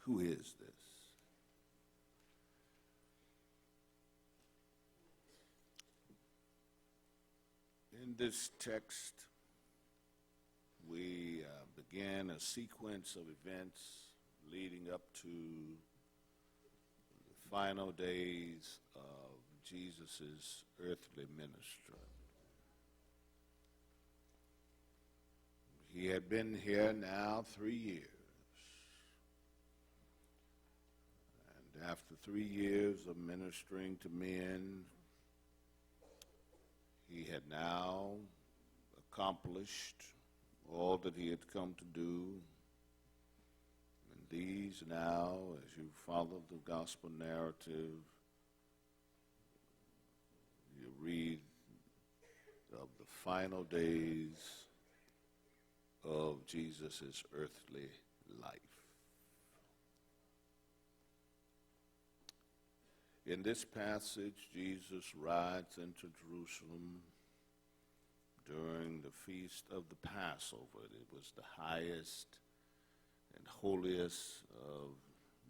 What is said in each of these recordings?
Who is this? In this text, we began a sequence of events leading up to the final days of Jesus' earthly ministry. He had been here now 3 years. And after 3 years of ministering to men, he had now accomplished all that he had come to do. And these now, as you follow the gospel narrative, you read of the final days of Jesus' earthly life. In this passage, Jesus rides into Jerusalem during the feast of the Passover. It was the highest and holiest of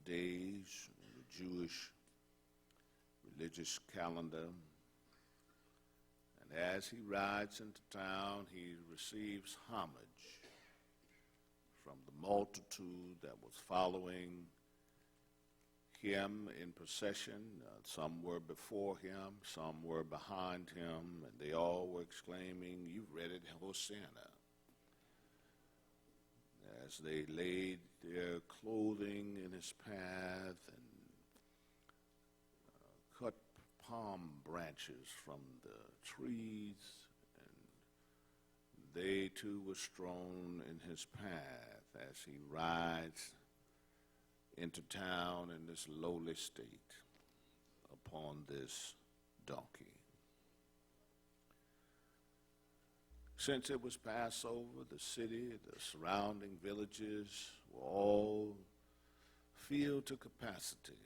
days in the Jewish religious calendar. And as he rides into town, he receives homage from the multitude that was following him in procession. Some were before him, some were behind him, and they all were exclaiming, "You've read it, Hosanna," as they laid their clothing in his path and cut palm branches from the trees, and they too were strewn in his path as he rides into town in this lowly state upon this donkey. Since it was Passover, the city, the surrounding villages were all filled to capacity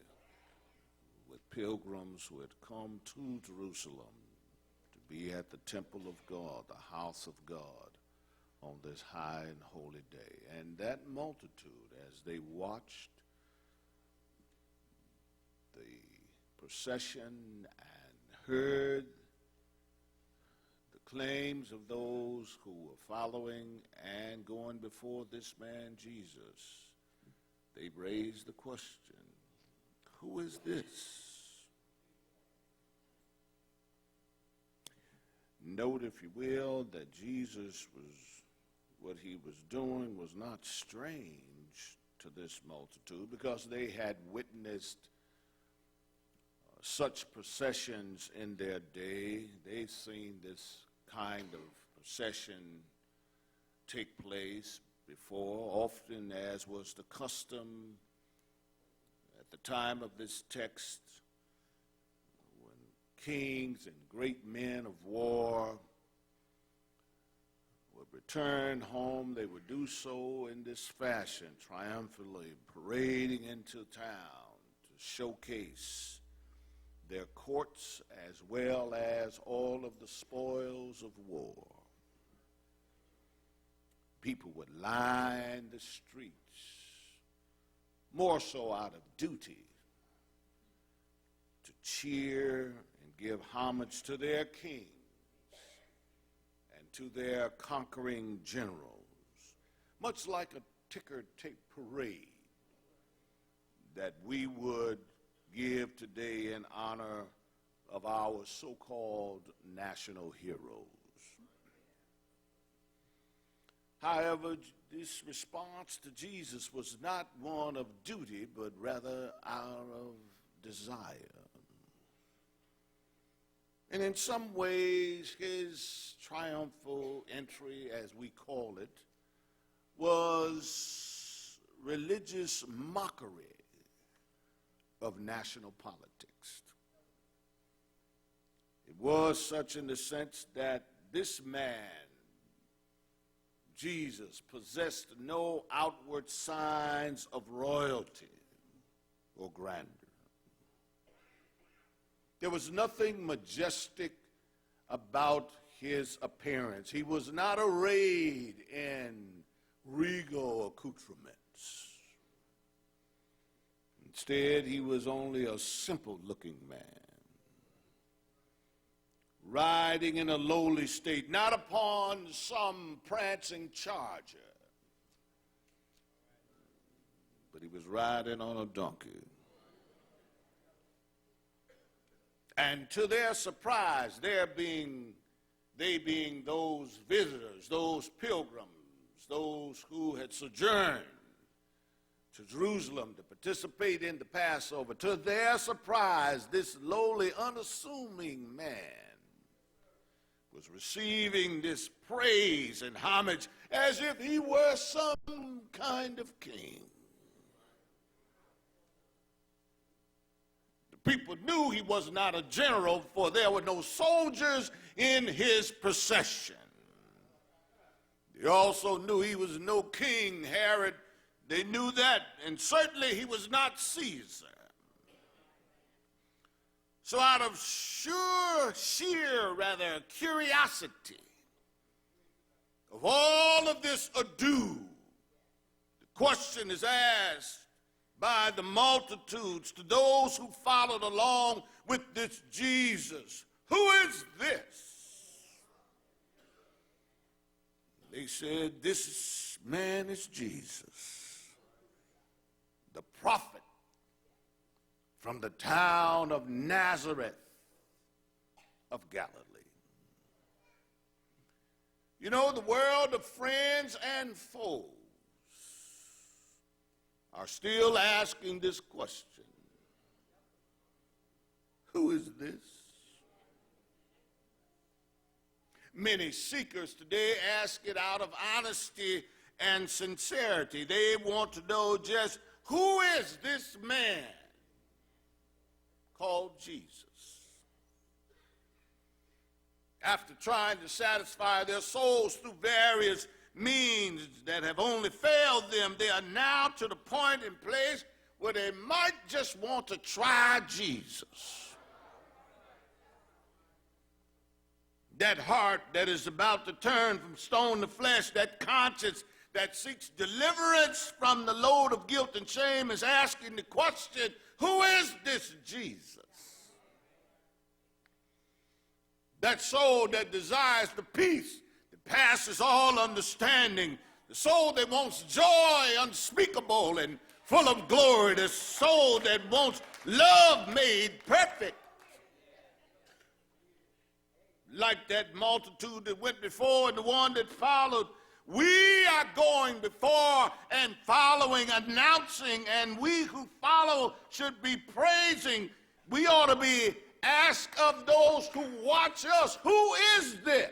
with pilgrims who had come to Jerusalem to be at the temple of God, the house of God, on this high and holy day. And that multitude, as they watched the procession and heard the claims of those who were following and going before this man Jesus, they raised the question, who is this? Note, if you will, that what he was doing was not strange to this multitude, because they had witnessed such processions in their day. They've seen this kind of procession take place before, often as was the custom at the time of this text, when kings and great men of war would return home. They would do so in this fashion, triumphantly parading into town to showcase their courts as well as all of the spoils of war. People would line the streets, more so out of duty, to cheer and give homage to their kings and to their conquering generals, much like a ticker-tape parade that we would give today in honor of our so-called national heroes. However, this response to Jesus was not one of duty, but rather out of desire. And in some ways, his triumphal entry, as we call it, was religious mockery of national politics. It was such in the sense that this man, Jesus, possessed no outward signs of royalty or grandeur. There was nothing majestic about his appearance. He was not arrayed in regal accoutrements. Instead, he was only a simple-looking man, riding in a lowly state, not upon some prancing charger, but he was riding on a donkey. And to their surprise, they being those visitors, those pilgrims, those who had sojourned to Jerusalem to participate in the Passover, to their surprise, this lowly, unassuming man was receiving this praise and homage as if he were some kind of king. The people knew he was not a general, for there were no soldiers in his procession. They also knew he was no king, Herod. They knew that, and certainly he was not Caesar. So out of sheer curiosity of all of this ado, the question is asked by the multitudes to those who followed along with this Jesus, who is this? They said, this man is Jesus, the prophet from the town of Nazareth of Galilee. You know, the world of friends and foes are still asking this question. Who is this? Many seekers today ask it out of honesty and sincerity. They want to know just who is this man called Jesus? After trying to satisfy their souls through various means that have only failed them, they are now to the point and place where they might just want to try Jesus. That heart that is about to turn from stone to flesh, that conscience that seeks deliverance from the load of guilt and shame, is asking the question, who is this Jesus? That soul that desires the peace that passes all understanding, the soul that wants joy unspeakable and full of glory, the soul that wants love made perfect. Like that multitude that went before and the one that followed, we are going before and following, announcing, and we who follow should be praising. We ought to be asked of those who watch us, who is this?